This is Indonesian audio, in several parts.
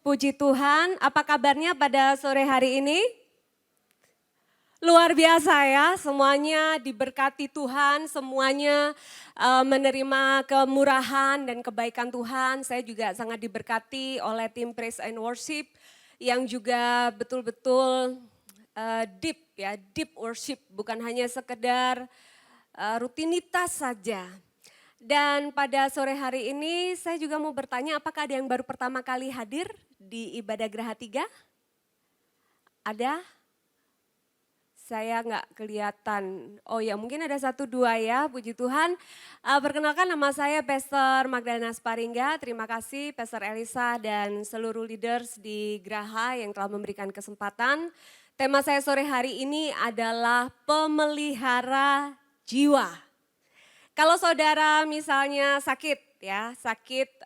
Puji Tuhan, apa kabarnya pada sore hari ini? Luar biasa ya, semuanya diberkati Tuhan, semuanya menerima kemurahan dan kebaikan Tuhan. Saya juga sangat diberkati oleh tim Praise and Worship yang juga betul-betul deep worship, bukan hanya sekedar rutinitas saja. Dan pada sore hari ini saya juga mau bertanya, apakah ada yang baru pertama kali hadir di ibadah Geraha 3? Ada? Saya nggak kelihatan. Oh ya, mungkin ada 1-2 ya, puji Tuhan. Perkenalkan, nama saya Pastor Magdalena Sparingga. Terima kasih Pastor Elisa dan seluruh leaders di Geraha yang telah memberikan kesempatan. Tema saya sore hari ini adalah pemelihara jiwa. Kalau saudara misalnya sakit ya, sakit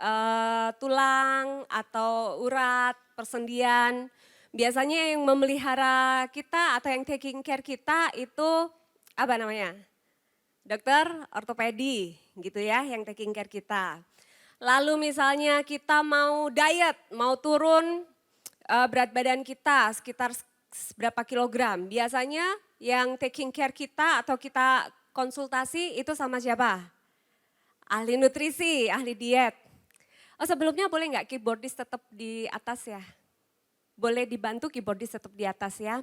tulang atau urat, persendian, biasanya yang memelihara kita atau yang taking care kita itu apa namanya? Dokter ortopedi gitu ya, yang taking care kita. Lalu misalnya kita mau diet, mau turun berat badan kita sekitar berapa kilogram. Biasanya yang taking care kita atau kita konsultasi itu sama siapa? Ahli nutrisi, ahli diet. Oh sebelumnya boleh nggak keyboardis tetap di atas ya? Boleh dibantu keyboardis tetap di atas ya.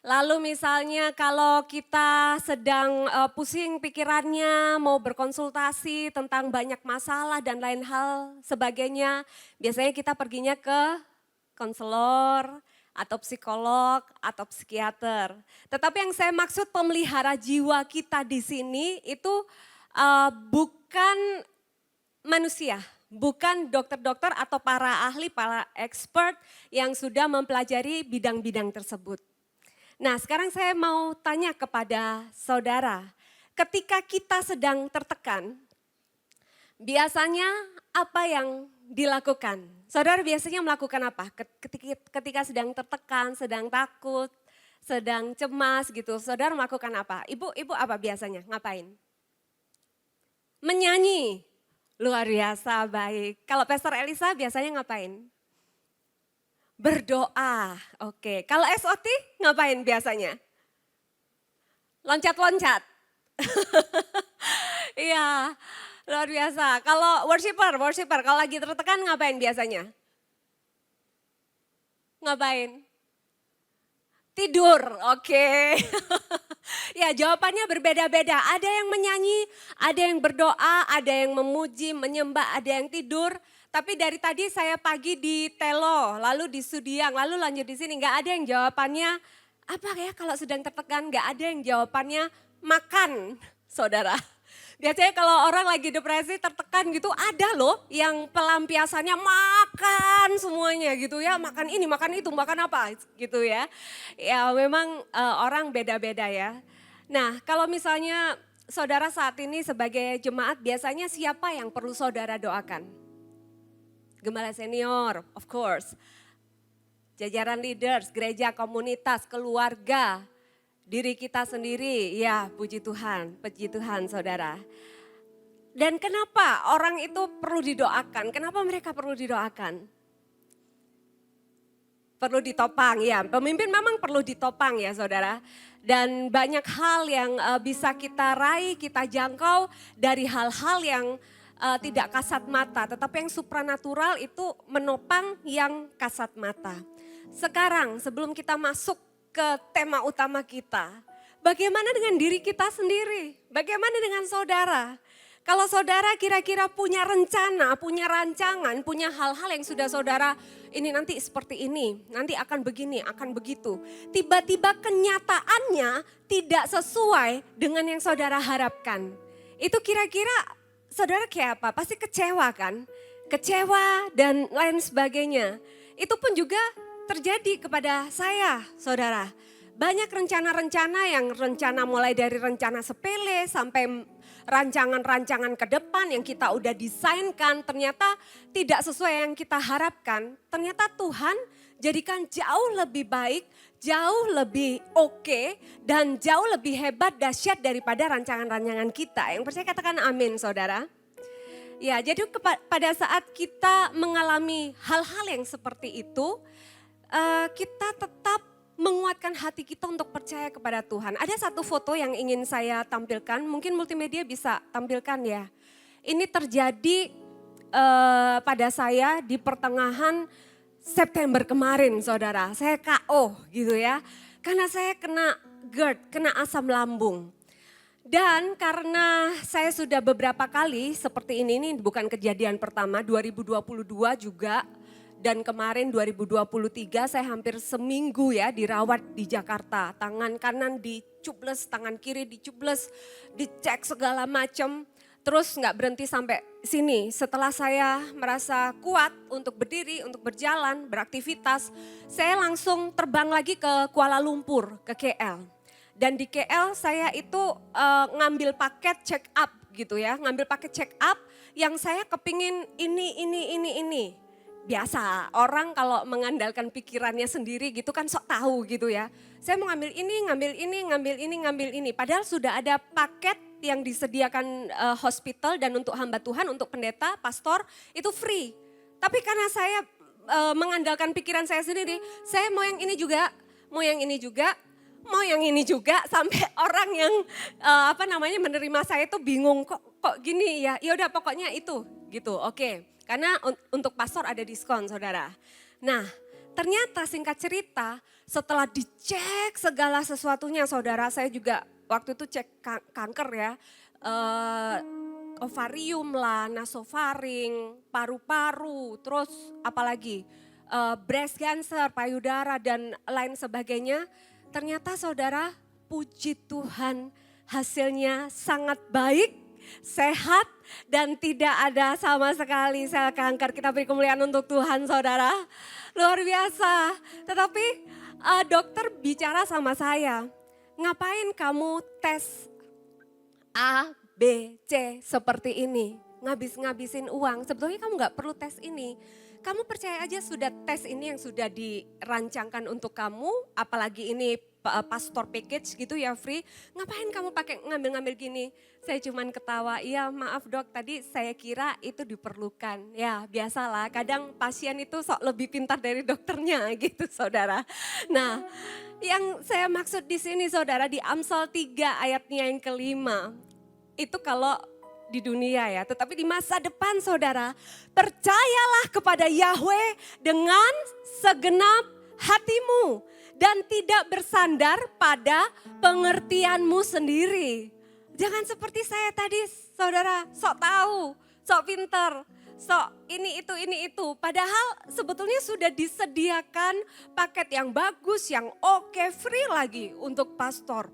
Lalu misalnya kalau kita sedang pusing pikirannya, mau berkonsultasi tentang banyak masalah dan lain hal sebagainya, biasanya kita perginya ke konselor atau psikolog atau psikiater. Tetapi yang saya maksud pemelihara jiwa kita di sini itu bukan manusia, bukan dokter-dokter atau para ahli, para expert yang sudah mempelajari bidang-bidang tersebut. Nah sekarang saya mau tanya kepada saudara, ketika kita sedang tertekan, biasanya apa yang dilakukan? Saudara biasanya melakukan apa? Ketika sedang tertekan, sedang takut, sedang cemas gitu, saudara melakukan apa? Ibu apa biasanya? Ngapain? Menyanyi. Luar biasa, baik. Kalau Pastor Elisa biasanya ngapain? Berdoa, oke. Kalau SOT ngapain biasanya? Loncat-loncat. Iya, luar biasa. Kalau worshiper, kalau lagi tertekan ngapain biasanya? Ngapain? Tidur, oke. Ya jawabannya berbeda-beda, ada yang menyanyi, ada yang berdoa, ada yang memuji, menyembah, ada yang tidur. Tapi dari tadi saya pagi di Telo, lalu di Sudiang, lalu lanjut di sini, nggak ada yang jawabannya, apa ya kalau sedang tertekan, nggak ada yang jawabannya makan, saudara. Biasanya kalau orang lagi depresi, tertekan gitu, ada loh yang pelampiasannya makan semuanya gitu ya. Makan ini, makan itu, makan apa gitu ya. Ya memang orang beda-beda ya. Nah kalau misalnya saudara saat ini sebagai jemaat, biasanya siapa yang perlu saudara doakan? Gembala senior, of course. Jajaran leaders, gereja, komunitas, keluarga, diri kita sendiri, ya puji Tuhan saudara. Dan kenapa orang itu perlu didoakan? Kenapa mereka perlu didoakan? Perlu ditopang ya, pemimpin memang perlu ditopang ya saudara. Dan banyak hal yang bisa kita raih, kita jangkau dari hal-hal yang tidak kasat mata. Tetapi yang supranatural itu menopang yang kasat mata. Sekarang sebelum kita masuk ke tema utama kita. Bagaimana dengan diri kita sendiri? Bagaimana dengan saudara? Kalau saudara kira-kira punya rencana, punya rancangan, punya hal-hal yang sudah saudara, ini nanti seperti ini, nanti akan begini, akan begitu. Tiba-tiba kenyataannya tidak sesuai dengan yang saudara harapkan. Itu kira-kira saudara kayak apa? Pasti kecewa kan? Kecewa dan lain sebagainya. Itu pun juga terjadi kepada saya, saudara. Banyak rencana-rencana yang rencana mulai dari rencana sepele sampai rancangan-rancangan ke depan yang kita udah desainkan ternyata tidak sesuai yang kita harapkan. Ternyata Tuhan jadikan jauh lebih baik, jauh lebih oke, dan jauh lebih hebat, dahsyat daripada rancangan-rancangan kita. Yang percaya katakan amin saudara. Ya, jadi pada saat kita mengalami hal-hal yang seperti itu, kita tetap menguatkan hati kita untuk percaya kepada Tuhan. Ada satu foto yang ingin saya tampilkan, mungkin multimedia bisa tampilkan ya. Ini terjadi pada saya di pertengahan September kemarin, saudara. Saya KO gitu ya, karena saya kena GERD, kena asam lambung. Dan karena saya sudah beberapa kali seperti ini bukan kejadian pertama, 2022 juga. Dan kemarin 2023 saya hampir seminggu ya dirawat di Jakarta. Tangan kanan dicubles, tangan kiri dicubles, dicek segala macam. Terus nggak berhenti sampai sini. Setelah saya merasa kuat untuk berdiri, untuk berjalan, beraktivitas. Saya langsung terbang lagi ke Kuala Lumpur, ke KL. Dan di KL saya itu ngambil paket check up gitu ya. Ngambil paket check up yang saya kepingin ini. Biasa orang kalau mengandalkan pikirannya sendiri gitu kan sok tahu gitu ya. Saya mau ngambil ini. Padahal sudah ada paket yang disediakan hospital dan untuk hamba Tuhan, untuk pendeta, pastor itu free. Tapi karena saya mengandalkan pikiran saya sendiri, saya mau yang ini juga, mau yang ini juga sampai orang yang menerima saya itu bingung kok gini ya. Ya udah pokoknya itu gitu. Oke. Karena untuk pastor ada diskon, saudara. Nah, ternyata singkat cerita setelah dicek segala sesuatunya, saudara, saya juga waktu itu cek kanker ya. Ovarium lah, nasofaring, paru-paru, terus apalagi breast cancer, payudara dan lain sebagainya. Ternyata saudara, puji Tuhan hasilnya sangat baik. Sehat dan tidak ada sama sekali sel kanker. Kita beri kemuliaan untuk Tuhan, saudara. Luar biasa. Tetapi dokter bicara sama saya, ngapain kamu tes A, B, C seperti ini? Ngabis-ngabisin uang, sebetulnya kamu gak perlu tes ini. Kamu percaya aja sudah tes ini yang sudah dirancangkan untuk kamu, apalagi ini pastor package gitu ya free. Ngapain kamu pakai ngambil-ngambil gini? Saya cuman ketawa, iya maaf dok tadi saya kira itu diperlukan. Ya biasalah kadang pasien itu sok lebih pintar dari dokternya gitu saudara. Nah yang saya maksud di sini saudara di Amsal 3 ayatnya yang kelima. Itu kalau di dunia ya, tetapi di masa depan saudara, percayalah kepada Yahweh dengan segenap hatimu dan tidak bersandar pada pengertianmu sendiri. Jangan seperti saya tadi saudara, sok tahu, sok pintar, sok ini itu. Padahal sebetulnya sudah disediakan paket yang bagus, yang oke, free lagi untuk pastor.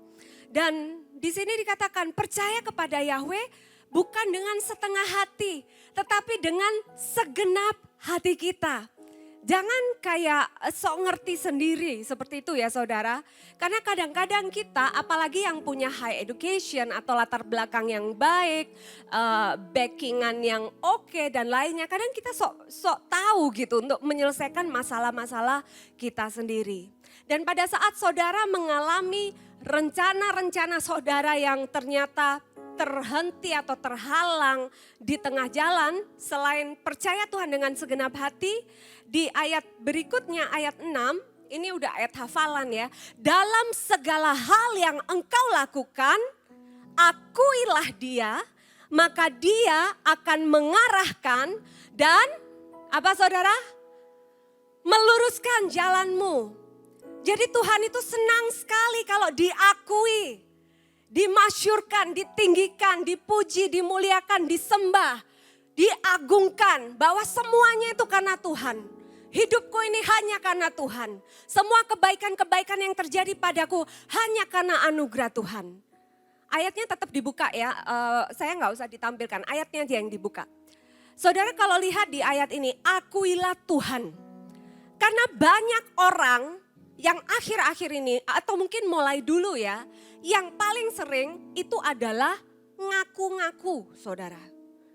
Dan di sini dikatakan percaya kepada Yahweh bukan dengan setengah hati, tetapi dengan segenap hati kita. Jangan kayak sok ngerti sendiri seperti itu ya saudara. Karena kadang-kadang kita apalagi yang punya high education atau latar belakang yang baik, backingan yang oke dan lainnya. Kadang kita sok tahu gitu untuk menyelesaikan masalah-masalah kita sendiri. Dan pada saat saudara mengalami rencana-rencana saudara yang ternyata terhenti atau terhalang di tengah jalan, selain percaya Tuhan dengan segenap hati, di ayat berikutnya ayat 6, ini udah ayat hafalan ya. Dalam segala hal yang engkau lakukan, akuilah dia, maka dia akan mengarahkan dan apa saudara? Meluruskan jalanmu. Jadi Tuhan itu senang sekali kalau diakui. Dimasyurkan, ditinggikan, dipuji, dimuliakan, disembah, diagungkan bahwa semuanya itu karena Tuhan. Hidupku ini hanya karena Tuhan. Semua kebaikan-kebaikan yang terjadi padaku hanya karena anugerah Tuhan. Ayatnya tetap dibuka ya, saya nggak usah ditampilkan, ayatnya aja yang dibuka. Saudara kalau lihat di ayat ini, akuilah Tuhan. Karena banyak orang yang akhir-akhir ini atau mungkin mulai dulu ya, yang paling sering itu adalah ngaku-ngaku saudara.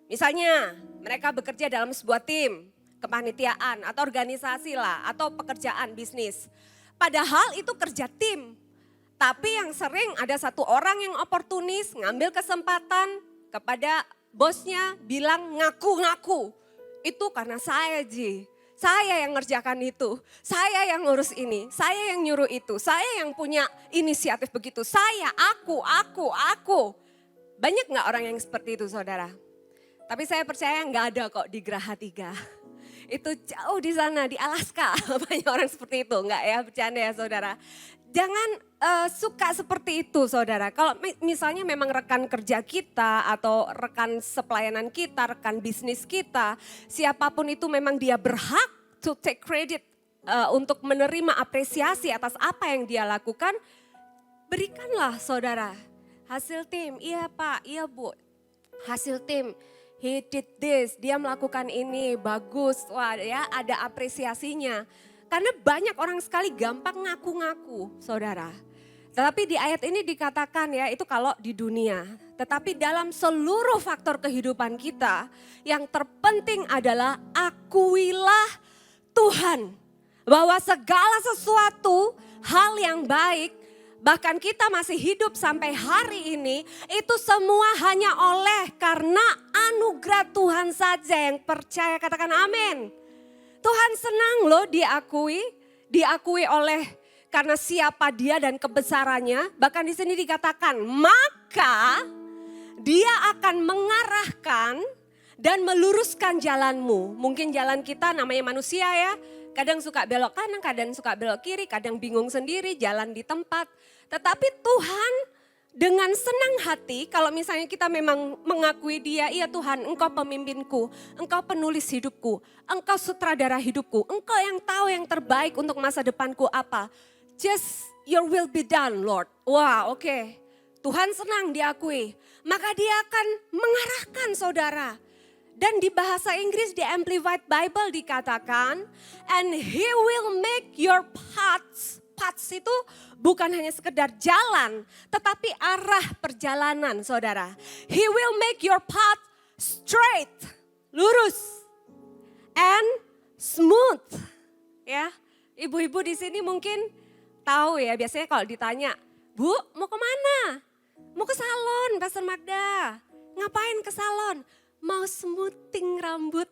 Misalnya mereka bekerja dalam sebuah tim, kepanitiaan atau organisasi lah atau pekerjaan bisnis. Padahal itu kerja tim. Tapi yang sering ada satu orang yang oportunis ngambil kesempatan kepada bosnya bilang ngaku-ngaku. Itu karena saya, Ji. Saya yang ngerjakan itu, saya yang ngurus ini, saya yang nyuruh itu, saya yang punya inisiatif begitu. Saya, aku. Banyak gak orang yang seperti itu saudara? Tapi saya percaya nggak ada kok di Geraha 3. Itu jauh di sana, di Alaska. Banyak orang seperti itu, nggak ya? Bercanda ya saudara. Jangan suka seperti itu saudara. Kalau misalnya memang rekan kerja kita atau rekan sepelayanan kita, rekan bisnis kita, siapapun itu memang dia berhak to take credit untuk menerima apresiasi atas apa yang dia lakukan, berikanlah saudara. Hasil tim, iya Pak, iya Bu. Hasil tim, he did this, dia melakukan ini, bagus. Wah ya ada apresiasinya. Karena banyak orang sekali gampang ngaku-ngaku saudara. Tetapi di ayat ini dikatakan ya itu kalau di dunia. Tetapi dalam seluruh faktor kehidupan kita yang terpenting adalah akuilah Tuhan. Bahwa segala sesuatu hal yang baik bahkan kita masih hidup sampai hari ini, itu semua hanya oleh karena anugerah Tuhan saja yang percaya, katakan amin. Tuhan senang loh diakui oleh karena siapa dia dan kebesarannya. Bahkan di sini dikatakan, maka dia akan mengarahkan dan meluruskan jalanmu. Mungkin jalan kita namanya manusia ya. Kadang suka belok kanan, kadang suka belok kiri, kadang bingung sendiri, jalan di tempat. Tetapi Tuhan dengan senang hati, kalau misalnya kita memang mengakui dia, iya Tuhan engkau pemimpinku, engkau penulis hidupku, engkau sutradara hidupku, engkau yang tahu yang terbaik untuk masa depanku apa. Just your will be done Lord. Wah oke. Tuhan senang diakui, maka dia akan mengarahkan saudara. Dan di bahasa Inggris di Amplified Bible dikatakan, and he will make your paths. Paths itu bukan hanya sekedar jalan, tetapi arah perjalanan saudara. He will make your path straight, lurus, and smooth. Ya, ibu-ibu di sini mungkin tahu ya, biasanya kalau ditanya, Bu mau kemana? Mau ke salon, Pastor Magda. Ngapain ke salon? Mau smoothing rambut.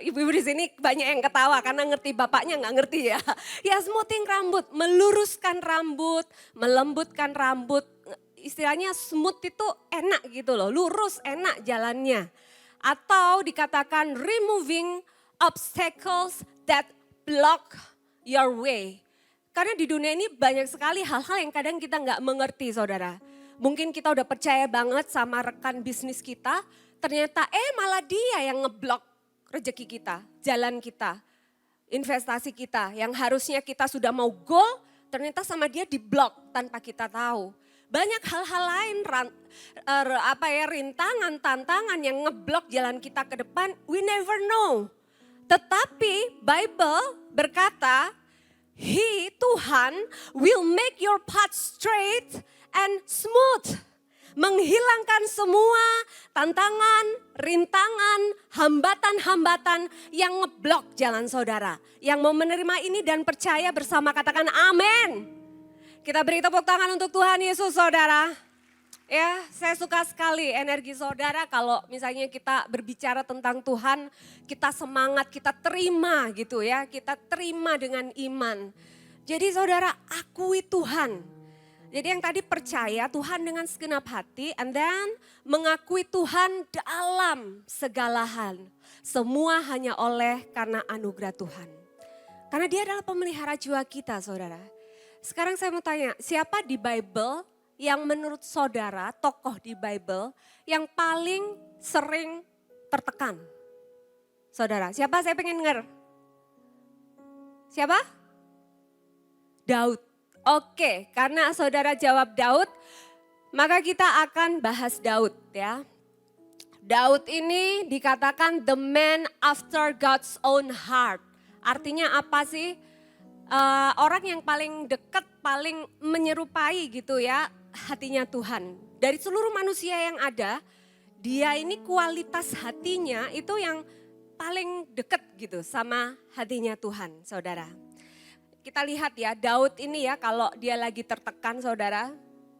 Ibu-ibu di sini banyak yang ketawa karena ngerti bapaknya nggak ngerti ya. Ya smoothing rambut, meluruskan rambut, melembutkan rambut. Istilahnya smooth itu enak gitu loh, lurus enak jalannya. Atau dikatakan removing obstacles that block your way. Karena di dunia ini banyak sekali hal-hal yang kadang kita nggak mengerti saudara. Mungkin kita udah percaya banget sama rekan bisnis kita, ternyata malah dia yang ngeblok rezeki kita, jalan kita, investasi kita yang harusnya kita sudah mau goal, ternyata sama dia diblok tanpa kita tahu. Banyak hal-hal lain, rintangan, tantangan yang ngeblok jalan kita ke depan, we never know. Tetapi Bible berkata, Tuhan will make your path straight and smooth. Menghilangkan semua tantangan, rintangan, hambatan-hambatan yang ngeblok jalan saudara. Yang mau menerima ini dan percaya bersama katakan amin. Kita beri tepuk tangan untuk Tuhan Yesus saudara. Ya, saya suka sekali energi saudara kalau misalnya kita berbicara tentang Tuhan, kita semangat, kita terima gitu ya. Kita terima dengan iman. Jadi saudara akui Tuhan. Jadi yang tadi percaya Tuhan dengan segenap hati and then mengakui Tuhan dalam segala hal. Semua hanya oleh karena anugerah Tuhan. Karena dia adalah pemelihara jiwa kita saudara. Sekarang saya mau tanya, siapa di Bible yang menurut saudara, tokoh di Bible yang paling sering tertekan? Saudara, siapa saya pengen denger? Siapa? Daud. Oke, karena saudara jawab Daud, maka kita akan bahas Daud ya. Daud ini dikatakan the man after God's own heart. Artinya apa sih? Orang yang paling dekat, paling menyerupai gitu ya hatinya Tuhan. Dari seluruh manusia yang ada, dia ini kualitas hatinya itu yang paling dekat gitu sama hatinya Tuhan saudara. Kita lihat ya Daud ini ya kalau dia lagi tertekan saudara.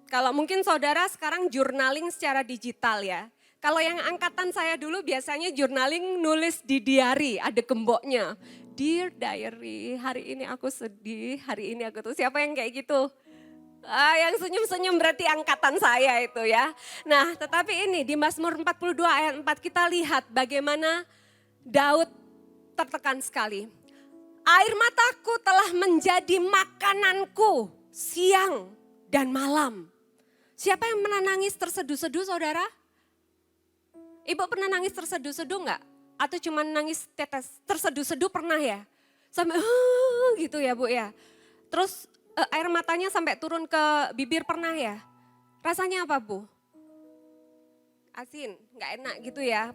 Kalau mungkin saudara sekarang journaling secara digital ya. Kalau yang angkatan saya dulu biasanya journaling nulis di diary, ada gemboknya. Dear diary, hari ini aku sedih, hari ini aku tuh. Siapa yang kayak gitu? Yang senyum-senyum berarti angkatan saya itu ya. Nah, tetapi ini di Mazmur 42 ayat 4 kita lihat bagaimana Daud tertekan sekali. Air mataku telah menjadi makananku siang dan malam. Siapa yang pernah nangis terseduh-seduh saudara? Ibu pernah nangis terseduh-seduh enggak? Atau cuma nangis tetes? Terseduh-seduh pernah ya? Sampai gitu ya Bu ya. Terus air matanya sampai turun ke bibir pernah ya? Rasanya apa Bu? Asin, enggak enak gitu ya.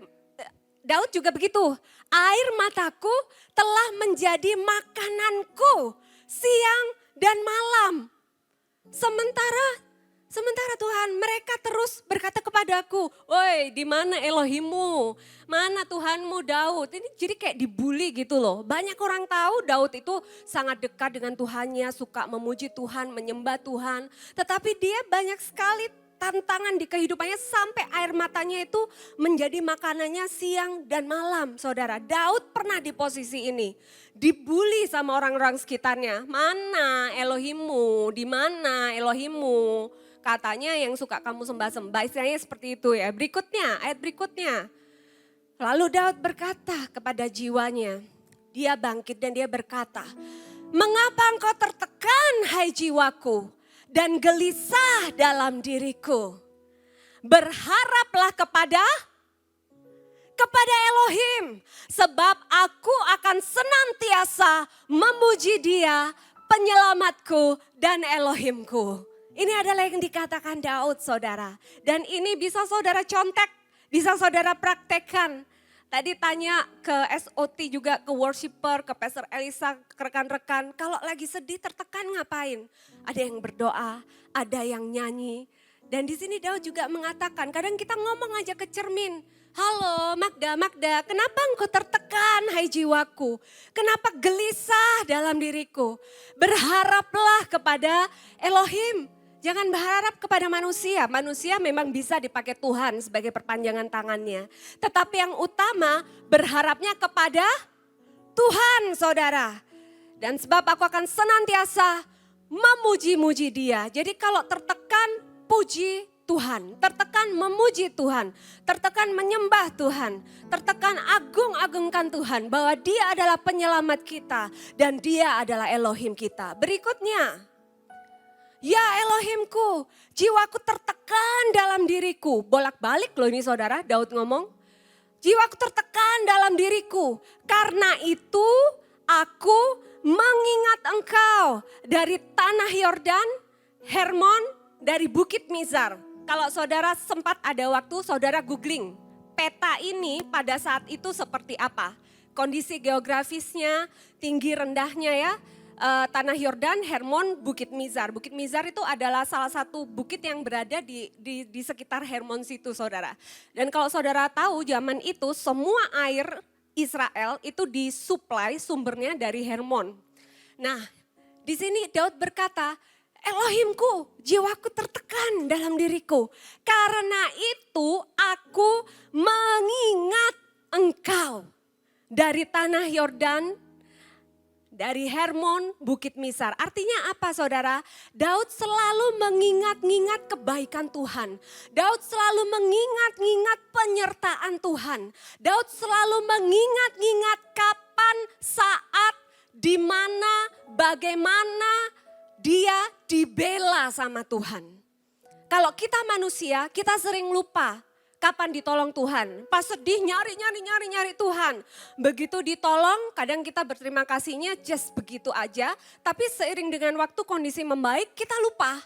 Daud juga begitu, air mataku telah menjadi makananku siang dan malam. Sementara Tuhan, mereka terus berkata kepadaku, woi di mana Elohimmu, mana Tuhanmu Daud. Ini jadi kayak dibully gitu loh. Banyak orang tahu Daud itu sangat dekat dengan Tuhannya, suka memuji Tuhan, menyembah Tuhan. Tetapi dia banyak sekali tantangan di kehidupannya sampai air matanya itu menjadi makanannya siang dan malam saudara. Daud pernah di posisi ini. Dibully sama orang-orang sekitarnya. Mana Elohimmu, di mana Elohimmu. Katanya yang suka kamu sembah-sembah, istilahnya seperti itu ya. Berikutnya, ayat berikutnya. Lalu Daud berkata kepada jiwanya. Dia bangkit dan dia berkata, mengapa engkau tertekan hai jiwaku? Dan gelisah dalam diriku. Berharaplah kepada Elohim. Sebab aku akan senantiasa memuji Dia, penyelamatku dan Elohimku. Ini adalah yang dikatakan Daud saudara. Dan ini bisa saudara contek, bisa saudara praktekkan. Tadi tanya ke SOT juga, ke worshiper, ke Pastor Elisa, ke rekan-rekan. Kalau lagi sedih tertekan ngapain? Ada yang berdoa, ada yang nyanyi. Dan di sini Daud juga mengatakan, kadang kita ngomong aja ke cermin. Halo Magda, kenapa engkau tertekan hai jiwaku? Kenapa gelisah dalam diriku? Berharaplah kepada Elohim. Jangan berharap kepada manusia. Manusia memang bisa dipakai Tuhan sebagai perpanjangan tangannya. Tetapi yang utama berharapnya kepada Tuhan saudara. Dan sebab aku akan senantiasa memuji-muji Dia. Jadi kalau tertekan puji Tuhan. Tertekan memuji Tuhan. Tertekan menyembah Tuhan. Tertekan agung-agungkan Tuhan. Bahwa Dia adalah penyelamat kita. Dan Dia adalah Elohim kita. Berikutnya. Ya Elohimku, jiwaku tertekan dalam diriku. Bolak-balik loh ini saudara, Daud ngomong. Jiwaku tertekan dalam diriku. Karena itu aku mengingat engkau dari tanah Yordan, Hermon, dari Bukit Mizar. Kalau saudara sempat ada waktu, saudara googling. Peta ini pada saat itu seperti apa? Kondisi geografisnya, tinggi rendahnya ya. Tanah Yordan, Hermon, Bukit Mizar. Bukit Mizar itu adalah salah satu bukit yang berada di sekitar Hermon situ saudara. Dan kalau saudara tahu zaman itu semua air Israel itu disuplai sumbernya dari Hermon. Nah di sini Daud berkata, Elohimku, jiwaku tertekan dalam diriku. Karena itu aku mengingat engkau dari tanah Yordan, dari Hermon, Bukit Mizar. Artinya apa saudara? Daud selalu mengingat-ingat kebaikan Tuhan. Daud selalu mengingat-ingat penyertaan Tuhan. Daud selalu mengingat-ingat kapan, saat, di mana, bagaimana dia dibela sama Tuhan. Kalau kita manusia, kita sering lupa. Kapan ditolong Tuhan? Pas sedih nyari Tuhan. Begitu ditolong kadang kita berterima kasihnya just begitu aja. Tapi seiring dengan waktu kondisi membaik kita lupa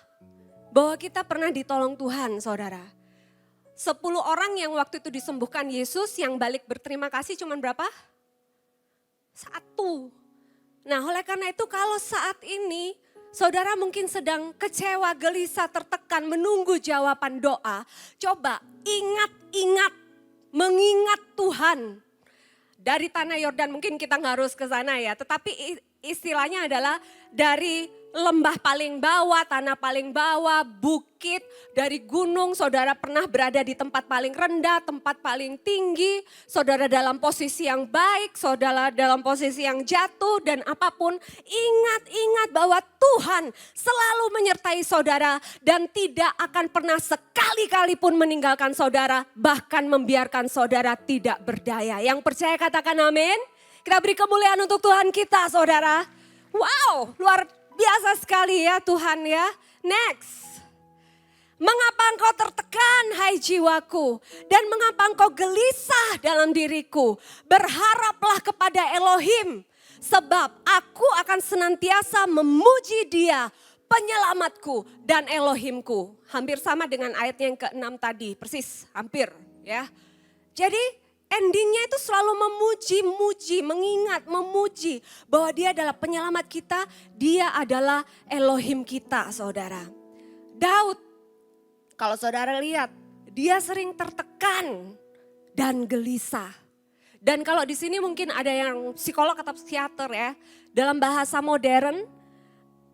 bahwa kita pernah ditolong Tuhan saudara. 10 orang yang waktu itu disembuhkan Yesus yang balik berterima kasih cuma berapa? 1. Nah oleh karena itu kalau saat ini saudara mungkin sedang kecewa, gelisah, tertekan, menunggu jawaban doa. Coba ingat-ingat, mengingat Tuhan. Dari tanah Yordan mungkin kita nggak harus ke sana ya. Tetapi istilahnya adalah dari lembah paling bawah, tanah paling bawah, bukit, dari gunung, saudara pernah berada di tempat paling rendah, tempat paling tinggi, saudara dalam posisi yang baik, saudara dalam posisi yang jatuh dan apapun, ingat bahwa Tuhan selalu menyertai saudara dan tidak akan pernah sekali-kali pun meninggalkan saudara, bahkan membiarkan saudara tidak berdaya. Yang percaya katakan amin. Kita beri kemuliaan untuk Tuhan kita, saudara. Wow, luar biasa sekali ya Tuhan ya. Next. Mengapa engkau tertekan hai jiwaku, dan mengapa engkau gelisah dalam diriku? Berharaplah kepada Elohim, sebab aku akan senantiasa memuji Dia, penyelamatku dan Elohimku. Hampir sama dengan ayat yang ke-6 tadi, persis hampir ya. Jadi endingnya itu selalu memuji, mengingat, memuji bahwa Dia adalah penyelamat kita, Dia adalah Elohim kita, saudara. Daud, kalau saudara lihat, dia sering tertekan dan gelisah. Dan kalau di sini mungkin ada yang psikolog atau psikiater ya, dalam bahasa modern,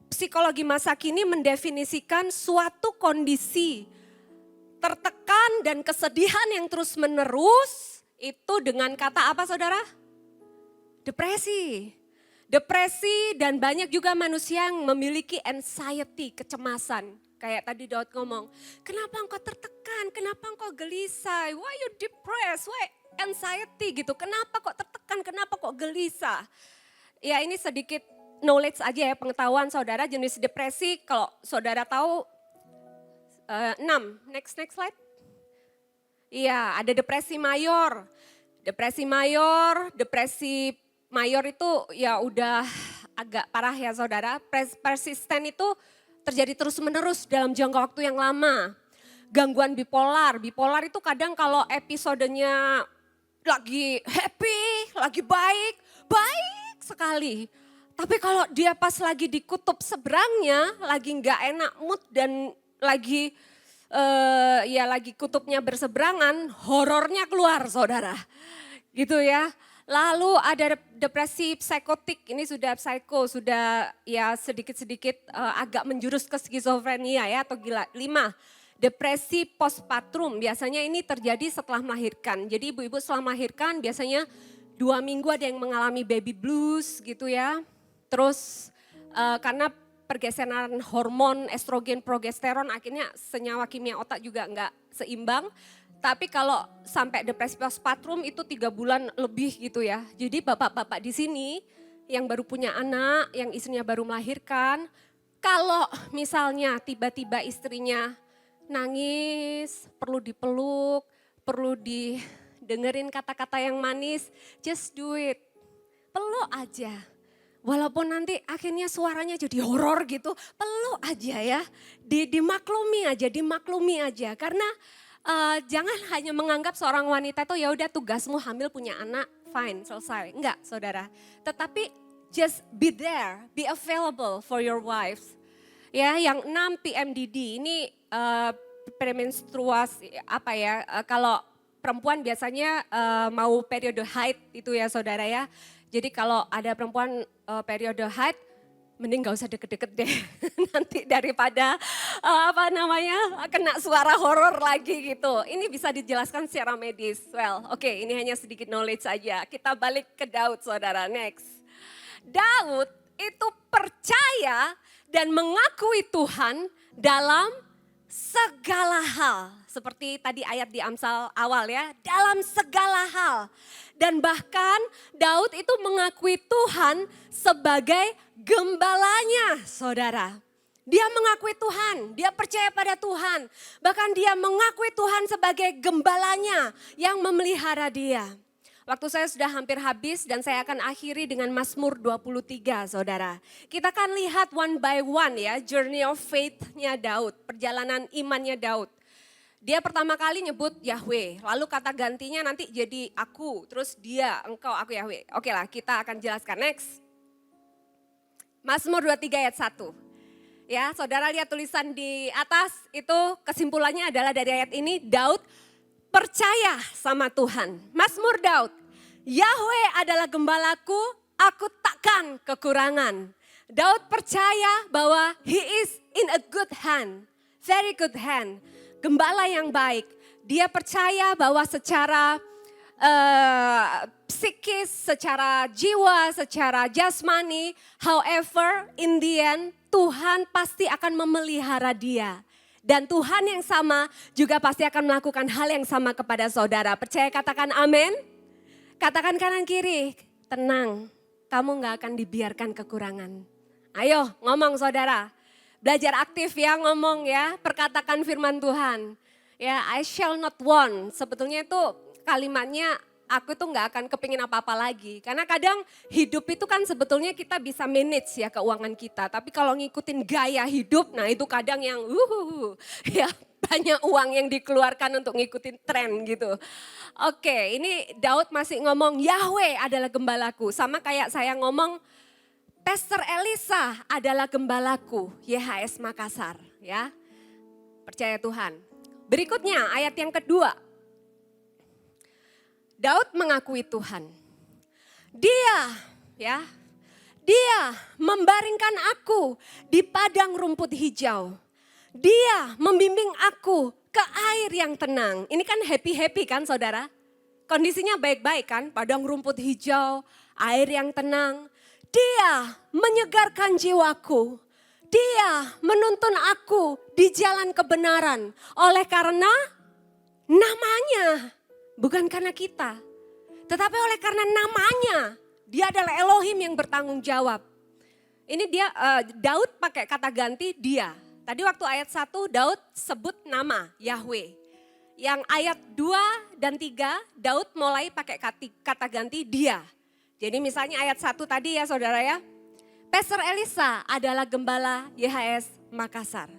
psikologi masa kini mendefinisikan suatu kondisi tertekan dan kesedihan yang terus menerus. Itu dengan kata apa saudara? Depresi. Depresi dan banyak juga manusia yang memiliki anxiety, kecemasan. Kayak tadi Daud ngomong, kenapa engkau tertekan, kenapa engkau gelisah, why you depressed, why anxiety gitu. Kenapa kok tertekan, kenapa kok gelisah. Ya ini sedikit knowledge aja ya, pengetahuan saudara jenis depresi. Kalau saudara tahu 6, next slide. Iya, ada depresi mayor. Depresi mayor itu ya udah agak parah ya saudara. Persisten itu terjadi terus menerus dalam jangka waktu yang lama. Gangguan bipolar itu kadang kalau episodenya lagi happy, lagi baik sekali. Tapi kalau dia pas lagi di kutub seberangnya, lagi nggak enak mood dan lagi lagi kutubnya berseberangan, horornya keluar saudara. Gitu ya. Lalu ada depresi psikotik, ini sudah psiko, sudah ya sedikit-sedikit agak menjurus ke skizofrenia ya atau gila. 5, depresi postpartum, biasanya ini terjadi setelah melahirkan. Jadi ibu-ibu setelah melahirkan biasanya 2 minggu ada yang mengalami baby blues gitu ya. Terus karena pergeseran hormon estrogen, progesteron akhirnya senyawa kimia otak juga enggak seimbang. Tapi kalau sampai depresi postpartum itu 3 bulan lebih gitu ya. Jadi bapak-bapak di sini yang baru punya anak, yang istrinya baru melahirkan, kalau misalnya tiba-tiba istrinya nangis, perlu dipeluk, perlu didengerin kata-kata yang manis, just do it. Peluk aja. Walaupun nanti akhirnya suaranya jadi horor gitu, peluk aja ya. Dimaklumi aja. Karena jangan hanya menganggap seorang wanita itu ya udah tugasmu hamil punya anak, fine, selesai. Enggak, saudara. Tetapi just be there, be available for your wives. Ya, yang 6 PMDD ini premenstruasi apa ya? Kalau perempuan biasanya mau periode haid itu ya, saudara ya. Jadi kalau ada perempuan periode haid, mending gak usah deket-deket deh. Nanti daripada kena suara horor lagi gitu. Ini bisa dijelaskan secara medis. Well, oke, ini hanya sedikit knowledge saja. Kita balik ke Daud, saudara. Next. Daud itu percaya dan mengakui Tuhan dalam segala hal. Seperti tadi ayat di Amsal awal ya, dalam segala hal. Dan bahkan Daud itu mengakui Tuhan sebagai gembalanya, saudara. Dia mengakui Tuhan, dia percaya pada Tuhan. Bahkan dia mengakui Tuhan sebagai gembalanya yang memelihara dia. Waktu saya sudah hampir habis dan saya akan akhiri dengan Mazmur 23, saudara. Kita akan lihat one by one ya, journey of faith-nya Daud, perjalanan imannya Daud. Dia pertama kali nyebut Yahweh, lalu kata gantinya nanti jadi aku, terus dia, engkau, aku Yahweh. Oke lah, kita akan jelaskan. Next. Mazmur 23 ayat 1. Ya, saudara lihat tulisan di atas, itu kesimpulannya adalah dari ayat ini, Daud percaya sama Tuhan. Mazmur Daud, Yahweh adalah gembalaku, aku takkan kekurangan. Daud percaya bahwa he is in a good hand, very good hand. Gembala yang baik. Dia percaya bahwa secara psikis, secara jiwa, secara jasmani, however in the end Tuhan pasti akan memelihara dia. Dan Tuhan yang sama juga pasti akan melakukan hal yang sama kepada saudara. Percaya, katakan amin. Katakan kanan kiri, tenang, kamu gak akan dibiarkan kekurangan. Ayo ngomong saudara, belajar aktif ya ngomong ya, perkatakan firman Tuhan. Ya, I shall not want, sebetulnya itu kalimatnya aku tuh gak akan kepingin apa-apa lagi. Karena kadang hidup itu kan sebetulnya kita bisa manage ya keuangan kita. Tapi kalau ngikutin gaya hidup, nah itu kadang yang ya banyak uang yang dikeluarkan untuk ngikutin tren gitu. Oke, ini Daud masih ngomong Yahweh adalah gembalaku. Sama kayak saya ngomong Pastor Elisa adalah gembalaku, YHS Makassar ya. Percaya Tuhan. Berikutnya ayat yang kedua. Daud mengakui Tuhan. Dia membaringkan aku di padang rumput hijau. Dia membimbing aku ke air yang tenang. Ini kan happy-happy kan saudara? Kondisinya baik-baik kan? Padang rumput hijau, air yang tenang. Dia menyegarkan jiwaku. Dia menuntun aku di jalan kebenaran. Oleh karena namanya. Bukan karena kita, tetapi oleh karena namanya, dia adalah Elohim yang bertanggung jawab. Ini dia, Daud pakai kata ganti dia. Tadi waktu ayat 1 Daud sebut nama Yahweh. Yang ayat 2 dan 3 Daud mulai pakai kata ganti dia. Jadi misalnya ayat 1 tadi ya saudara ya. Pastor Elisa adalah gembala YHS Makassar.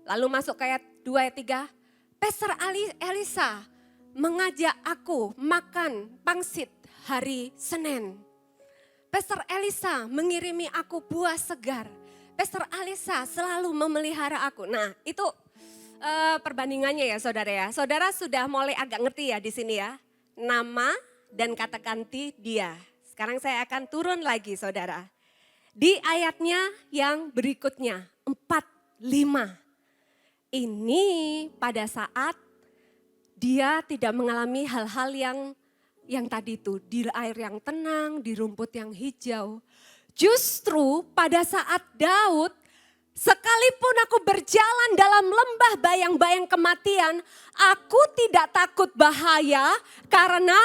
Lalu masuk ke ayat 2 ayat 3. Pastor Elisa mengajak aku makan pangsit hari Senin. Pastor Elisa mengirimi aku buah segar. Pastor Elisa selalu memelihara aku. Nah itu perbandingannya ya saudara ya. Saudara sudah mulai agak ngerti ya di sini ya. Nama dan kata ganti dia. Sekarang saya akan turun lagi saudara. Di ayatnya yang berikutnya 4, 5. Ini pada saat dia tidak mengalami hal-hal yang tadi itu, di air yang tenang, di rumput yang hijau. Justru pada saat Daud, sekalipun aku berjalan dalam lembah bayang-bayang kematian, aku tidak takut bahaya karena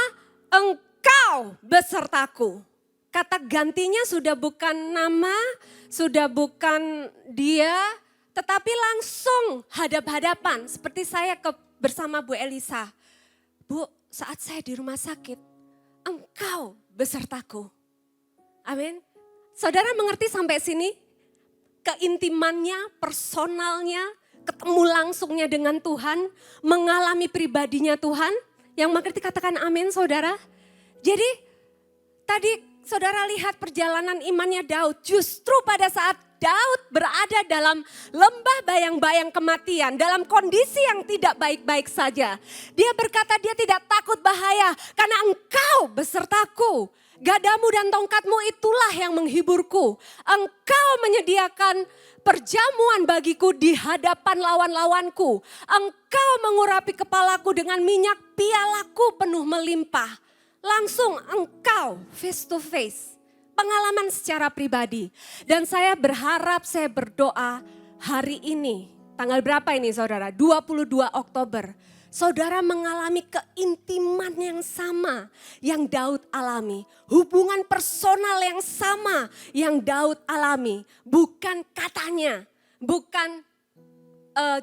engkau besertaku. Kata gantinya sudah bukan nama, sudah bukan dia, tetapi langsung hadap-hadapan seperti saya bersama Bu Elisa. Bu, saat saya di rumah sakit, engkau besertaku. Amin. Saudara mengerti sampai sini? Keintimannya, personalnya, ketemu langsungnya dengan Tuhan, mengalami pribadinya Tuhan. Yang mengerti katakan amin saudara. Jadi tadi saudara lihat perjalanan imannya Daud. Justru pada saat Daud berada dalam lembah bayang-bayang kematian, dalam kondisi yang tidak baik-baik saja. Dia berkata dia tidak takut bahaya karena engkau besertaku. Gadamu dan tongkatmu itulah yang menghiburku. Engkau menyediakan perjamuan bagiku di hadapan lawan-lawanku. Engkau mengurapi kepalaku dengan minyak, pialaku penuh melimpah. Langsung engkau face to face. Pengalaman secara pribadi. Dan saya berharap, saya berdoa hari ini. Tanggal berapa ini saudara? 22 Oktober. Saudara mengalami keintiman yang sama yang Daud alami. Hubungan personal yang sama yang Daud alami. Bukan katanya, bukan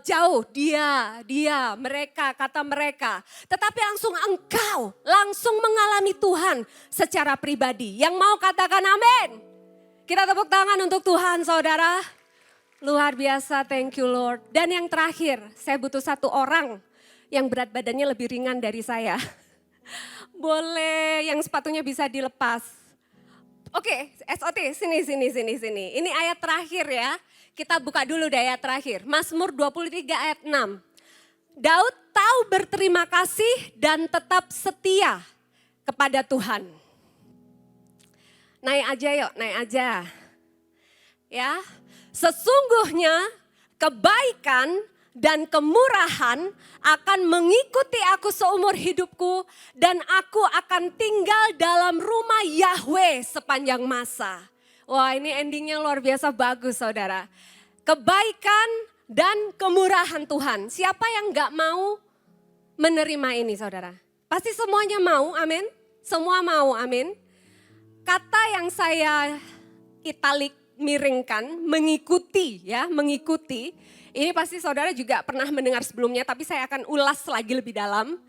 jauh, dia, mereka, kata mereka. Tetapi langsung engkau, langsung mengalami Tuhan secara pribadi. Yang mau katakan amin. Kita tepuk tangan untuk Tuhan saudara. Luar biasa, thank you Lord. Dan yang terakhir, saya butuh satu orang yang berat badannya lebih ringan dari saya. Boleh yang sepatunya bisa dilepas. Oke, SOT, sini. Ini ayat terakhir ya. Kita buka dulu deh ayat terakhir. Mazmur 23 ayat 6. Daud tahu berterima kasih dan tetap setia kepada Tuhan. Naik aja yuk, naik aja. Ya, sesungguhnya kebaikan dan kemurahan akan mengikuti aku seumur hidupku dan aku akan tinggal dalam rumah Yahweh sepanjang masa. Wah, ini endingnya luar biasa bagus saudara. Kebaikan dan kemurahan Tuhan. Siapa yang gak mau menerima ini saudara? Pasti semuanya mau, amin. Semua mau, amin. Kata yang saya italik miringkan, mengikuti ya, mengikuti. Ini pasti saudara juga pernah mendengar sebelumnya, tapi saya akan ulas lagi lebih dalam.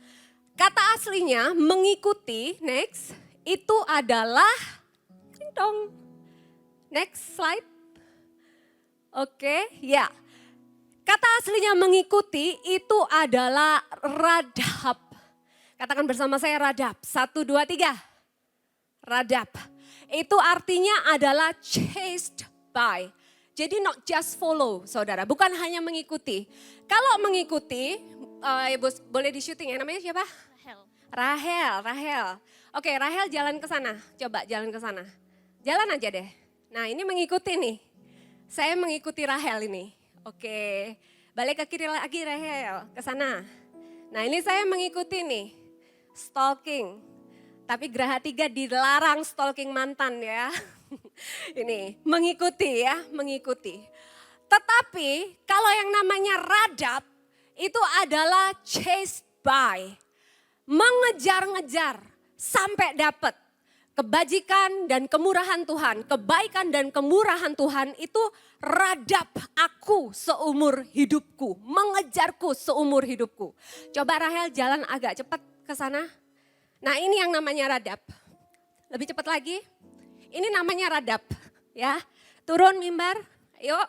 Kata aslinya mengikuti, next, itu adalah, dong, next slide. Oke, ya. Kata aslinya mengikuti itu adalah radhab. Katakan bersama saya radhab. 1, 2, 3. Radhab. Itu artinya adalah chased by. Jadi not just follow saudara, bukan hanya mengikuti. Kalau mengikuti, boleh di syuting ya, namanya siapa? Rahel. Oke, Rahel jalan ke sana, coba jalan ke sana. Jalan aja deh. Nah ini mengikuti nih, saya mengikuti Rahel ini. Oke, balik ke kiri lagi Rahel, ke sana. Nah ini saya mengikuti nih, stalking. Tapi Geraha 3 dilarang stalking mantan ya. Ini mengikuti ya, mengikuti. Tetapi kalau yang namanya radhab itu adalah chased by. Mengejar-ngejar sampai dapat. Kebajikan dan kemurahan Tuhan, kebaikan dan kemurahan Tuhan itu radhab aku seumur hidupku. Mengejarku seumur hidupku. Coba Rahel jalan agak cepat ke sana. Nah ini yang namanya radhab. Lebih cepat lagi. Ini namanya radhab ya. Turun mimbar. Yuk.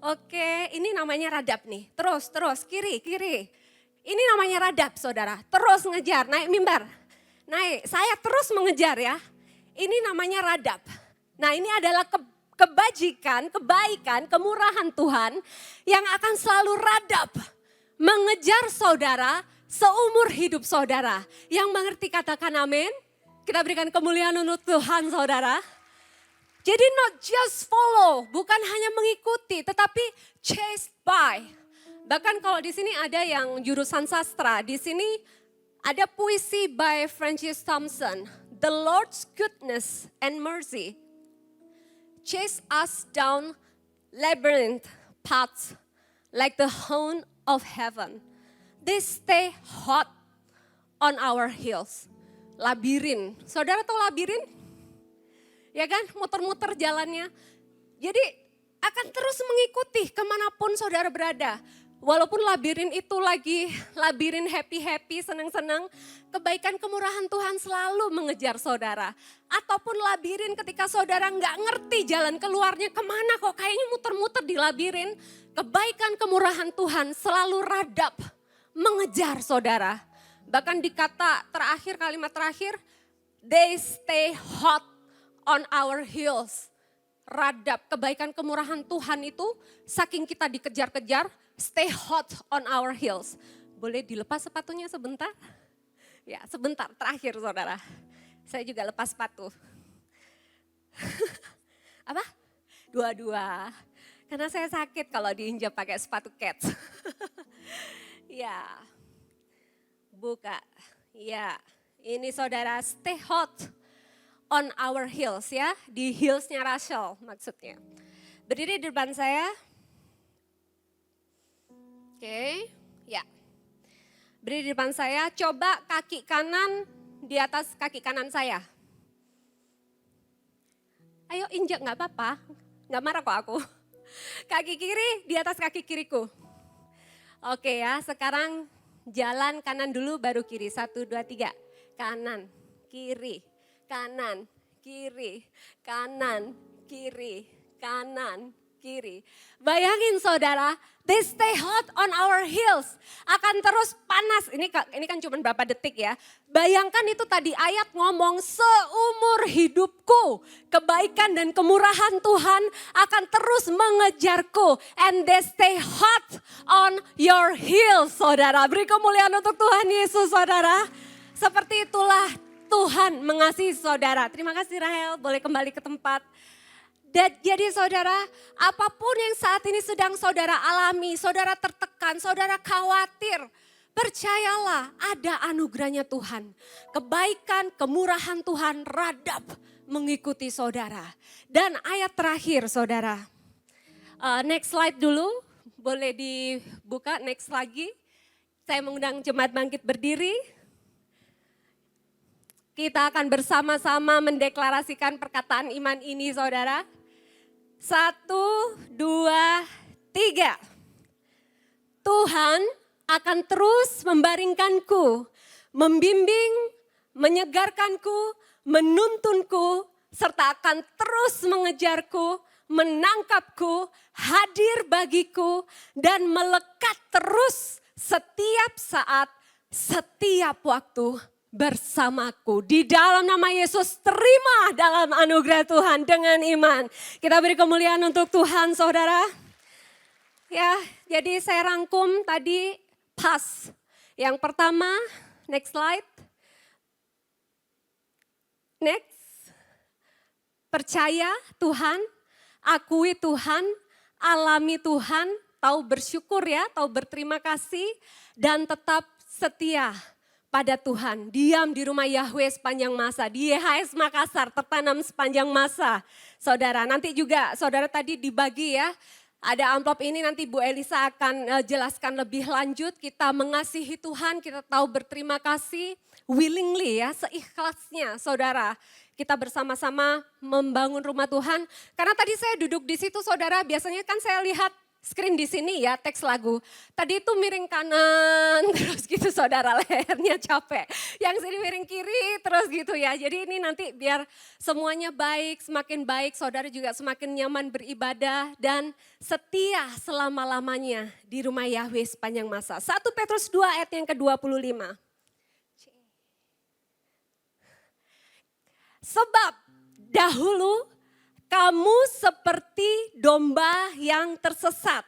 Oke, ini namanya radhab nih. Terus kiri. Ini namanya radhab saudara. Terus ngejar, naik mimbar. Naik, saya terus mengejar ya. Ini namanya radhab. Nah ini adalah kebajikan, kebaikan, kemurahan Tuhan yang akan selalu radhab. Mengejar saudara seumur hidup saudara. Yang mengerti katakan amin. Kita berikan kemuliaan untuk Tuhan saudara. Jadi not just follow, bukan hanya mengikuti tetapi chased by. Bahkan kalau di sini ada yang jurusan sastra, di sini ada puisi by Francis Thompson. The Lord's goodness and mercy chase us down labyrinth paths like the hound of heaven. They stay hot on our heels. Labirin. Saudara tahu labirin? Ya kan, muter-muter jalannya. Jadi akan terus mengikuti kemanapun saudara berada. Walaupun labirin itu lagi labirin happy-happy, senang-senang. Kebaikan kemurahan Tuhan selalu mengejar saudara. Ataupun labirin ketika saudara nggak ngerti jalan keluarnya kemana kok. Kayaknya muter-muter di labirin. Kebaikan kemurahan Tuhan selalu radhab mengejar saudara. Bahkan di kata terakhir, kalimat terakhir, they stay hot on our heels. Radhab, kebaikan kemurahan Tuhan itu saking kita dikejar-kejar, stay hot on our heels. Boleh dilepas sepatunya sebentar? Ya sebentar, terakhir saudara. Saya juga lepas sepatu. Apa? Dua-dua. Karena saya sakit kalau diinjak pakai sepatu Keds. Ya, buka. Ya, ini saudara stay hot on our heels ya. Di heelsnya Rachel maksudnya. Berdiri di depan saya. Oke, ya. Berdiri di depan saya, coba kaki kanan di atas kaki kanan saya. Ayo injak gak apa-apa, gak marah kok aku. Kaki kiri di atas kaki kiriku. Oke ya, sekarang jalan kanan dulu baru kiri. 1, 2, 3. Kanan, kiri, kanan, kiri, kanan, kiri, kanan, kiri. Bayangin saudara, they stay hot on our heels. Akan terus panas. Ini kan cuma berapa detik ya. Bayangkan itu tadi ayat ngomong seumur hidupku. Kebaikan dan kemurahan Tuhan akan terus mengejarku. And they stay hot on your heels saudara. Beri kemuliaan untuk Tuhan Yesus saudara. Seperti itulah Tuhan mengasihi saudara. Terima kasih Rahel, boleh kembali ke tempat. Dan jadi saudara, apapun yang saat ini sedang saudara alami, saudara tertekan, saudara khawatir, percayalah ada anugerahnya Tuhan. Kebaikan, kemurahan Tuhan radap mengikuti saudara. Dan ayat terakhir saudara, next slide dulu, boleh dibuka next lagi. Saya mengundang jemaat bangkit berdiri. Kita akan bersama-sama mendeklarasikan perkataan iman ini saudara. 1, 2, 3. Tuhan akan terus membaringkanku, membimbing, menyegarkanku, menuntunku, serta akan terus mengejarku, menangkapku, hadir bagiku, dan melekat terus setiap saat, setiap waktu bersamaku. Di dalam nama Yesus, terima dalam anugerah Tuhan dengan iman. Kita beri kemuliaan untuk Tuhan saudara. Ya, jadi saya rangkum tadi pas. Yang pertama, next slide. Next. Percaya Tuhan, akui Tuhan, alami Tuhan, tahu bersyukur ya, tahu berterima kasih, dan tetap setia pada Tuhan, diam di rumah Yahweh sepanjang masa, di YHS Makassar tertanam sepanjang masa. Saudara, nanti juga saudara tadi dibagi ya, ada amplop ini nanti Bu Elisa akan jelaskan lebih lanjut. Kita mengasihi Tuhan, kita tahu berterima kasih, willingly ya, seikhlasnya saudara. Kita bersama-sama membangun rumah Tuhan. Karena tadi saya duduk di situ saudara, biasanya kan saya lihat screen di sini ya, teks lagu. Tadi itu miring kanan, terus gitu saudara, lehernya capek. Yang sini miring kiri, terus gitu ya. Jadi ini nanti biar semuanya baik, semakin baik, saudara juga semakin nyaman beribadah dan setia selama-lamanya di rumah Yahweh sepanjang masa. 1 Petrus 2 ayat yang ke-25. Sebab dahulu kamu seperti domba yang tersesat.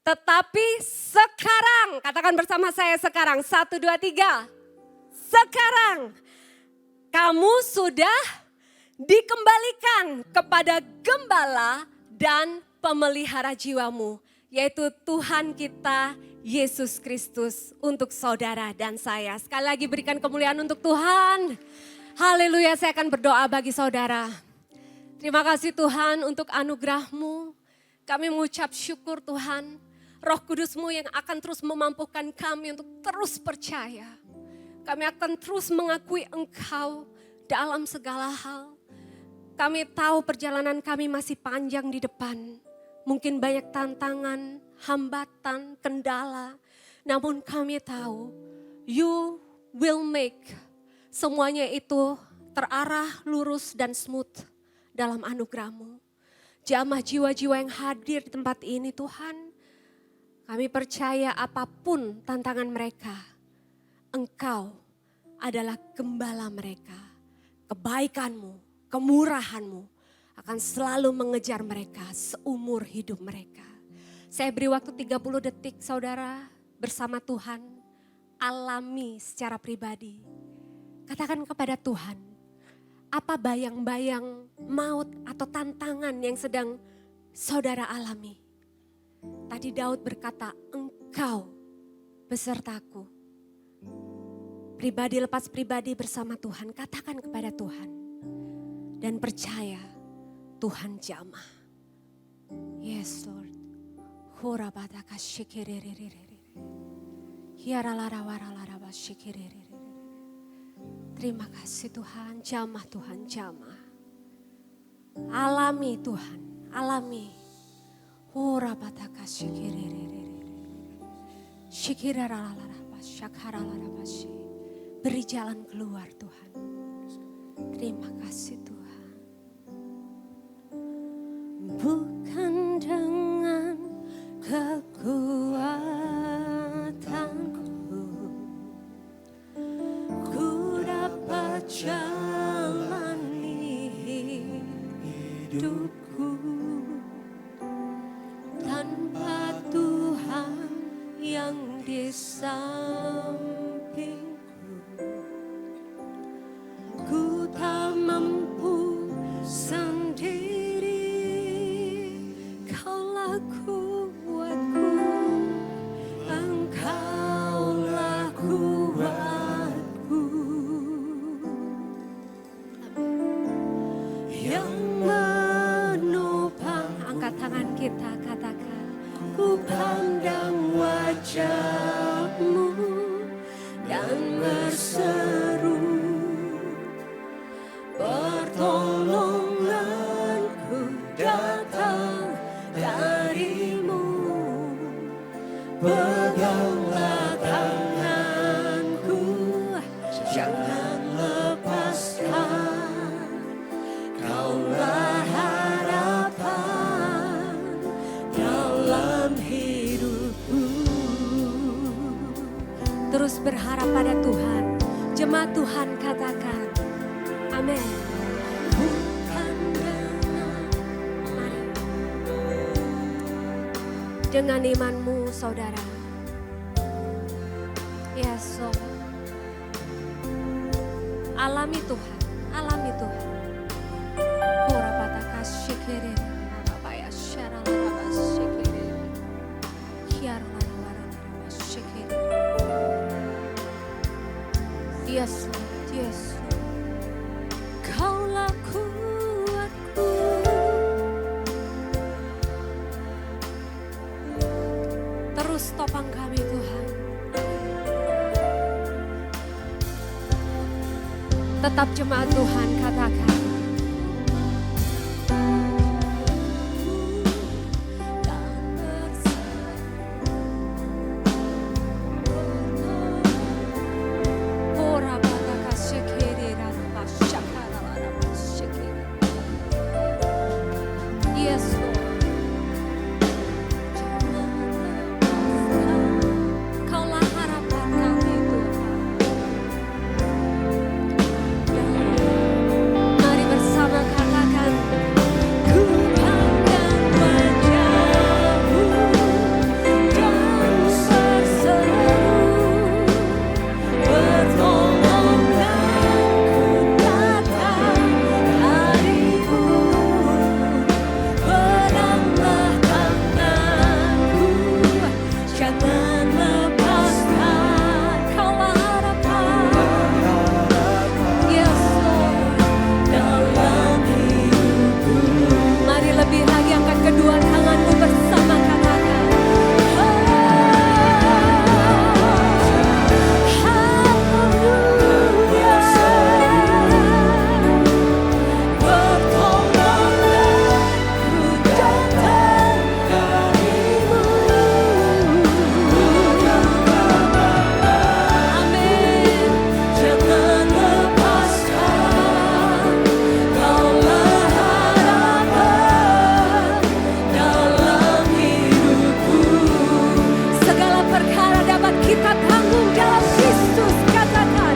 Tetapi sekarang, katakan bersama saya sekarang, 1, 2, 3. Sekarang kamu sudah dikembalikan kepada gembala dan pemelihara jiwamu. Yaitu Tuhan kita Yesus Kristus untuk saudara dan saya. Sekali lagi berikan kemuliaan untuk Tuhan. Haleluya, saya akan berdoa bagi saudara. Terima kasih Tuhan untuk anugerah-Mu. Kami mengucap syukur Tuhan. Roh Kudus-Mu yang akan terus memampukan kami untuk terus percaya. Kami akan terus mengakui Engkau dalam segala hal. Kami tahu perjalanan kami masih panjang di depan. Mungkin banyak tantangan, hambatan, kendala. Namun kami tahu You will make semuanya itu terarah, lurus dan smooth dalam anugerah-Mu. Jamah jiwa-jiwa yang hadir di tempat ini Tuhan, kami percaya apapun tantangan mereka, Engkau adalah gembala mereka. Kebaikan-Mu, kemurahan-Mu akan selalu mengejar mereka seumur hidup mereka. Saya beri waktu 30 detik saudara bersama Tuhan, alami secara pribadi. Katakan kepada Tuhan, apa bayang-bayang maut atau tantangan yang sedang saudara alami? Tadi Daud berkata, Engkau besertaku. Pribadi lepas pribadi bersama Tuhan, katakan kepada Tuhan. Dan percaya Tuhan jamah. Yes Lord. Hurabataka shikiriririri. Hiaralarawaralaraba shikiriririri. Terima kasih Tuhan, jamah Tuhan, jamah. Alami Tuhan, alami. Hurabataka shikiriririri. Shikiraralaraba shakaralalaraba shi. Beri jalan keluar Tuhan. Terima kasih Tuhan. Bukan dengan kekuatanku ku dapat jalani hidupku tanpa Tuhan yang di sampingku. kita, katakan. Ku pandang wajah-Mu dan berseru, pertolonganku datang dari-Mu. Peganglah tanganku, jangan lepaskan. Kaulah harapan dalam hidupku. Terus berharap pada Tuhan. Jemaat Tuhan katakan, amin. Bukan mari. Dengan imanmu saudara. Yes, Lord. Alami Tuhan, alami Tuhan. Horapataka shikere, rabaya sharalaba shikere, hiaralaba shikere. Yes, Lord, yes, Lord. Kaulah kuatku. Terus topang kami Tuhan. Tetap jemaat Tuhan katakan. Yes, Lord. Kaulah harapan kami Tuhan. Mari bersama katakan, ku pandang wajah-Mu dan berseru, pertolonganku datang dari-Mu. Pedanglah tanganku, jangan lepaskan. Kaulah harapan, yes Lord, dalam hidupku. Mari lebih lagi angkat kedua tanganmu bersama katakan, haleluya. Pertolonganku datang dari-Mu. Amin. Jangan lepaskan. Kaulah harapan dalam hidupku. Segala perkara dapat kita tanggung dalam Kristus. Katakan,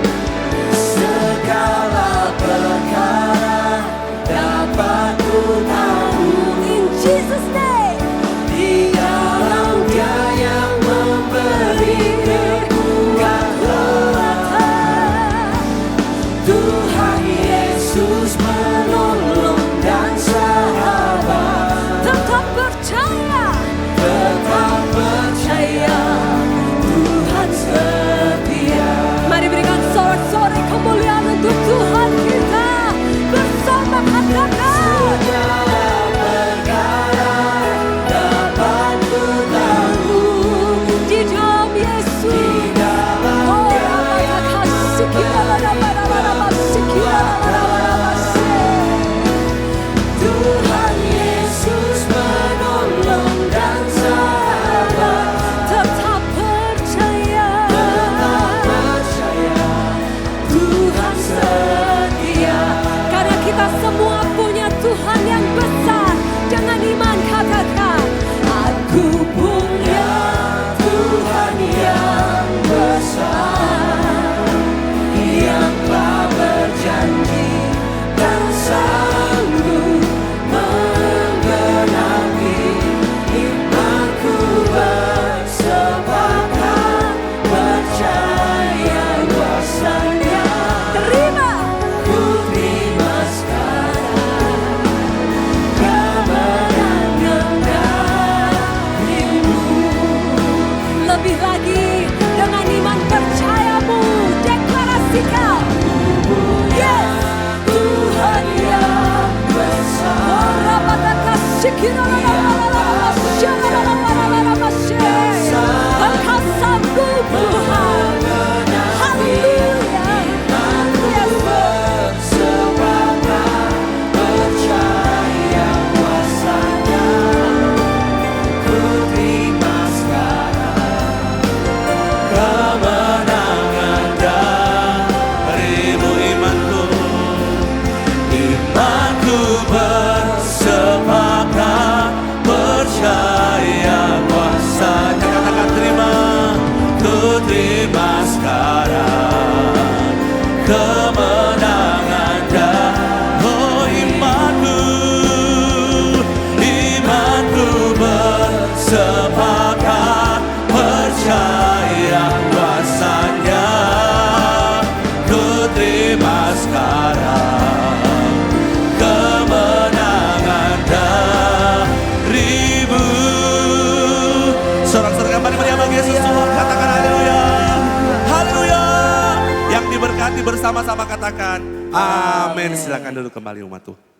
segala perkara dapat ku tanggung. In Jesus' name. Di dalam Dia yang memberi kekuatan. Tuhan Yesus menolong dan sahabat. Tetap percaya, tetap percaya. Tuhan setia. Mari berikan sorak-sorai kemuliaan untuk Tuhan kita. Bersama katakan, segala perkara sepakat percaya kuasanya, ku terima sekarang kemenangan darimu. Sorak-sorai kembali menyembah Yesus Tuhan, katakan haleluya, haleluya. Yang diberkati bersama-sama katakan amin. Silakan duduk kembali umat Tuhan.